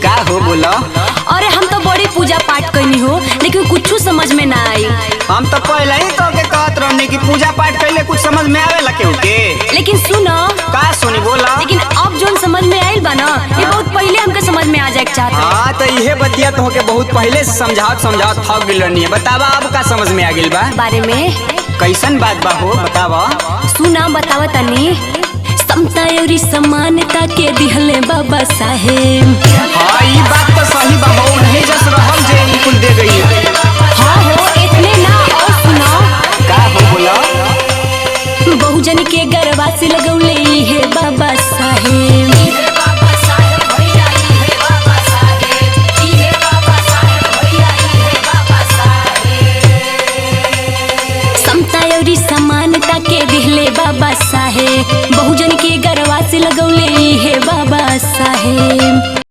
का हो बोलो। अरे हम तो बड़ी पूजा पाठ करनी हो लेकिन कुछ समझ में ना आई। हम तो पहले ही तो के कहत रहनी कि पूजा पाठ कैले कुछ समझ में आवे लगे के। लेकिन सुनो का सुनी बोला। लेकिन अब जोन समझ में आइल बा ना ये बहुत पहले हमके समझ में आ जाए चाहत। हाँ तो यह बतिया तो के बहुत पहले से समझावत थक गिल रहनी है। बतावा अब का समझ में आ गिल बा बारे में। कैसन बात बा हो बतावा। सुना बतावा तनी। समता और समानता के दिहले बाबा साहेब। हाँ ई बात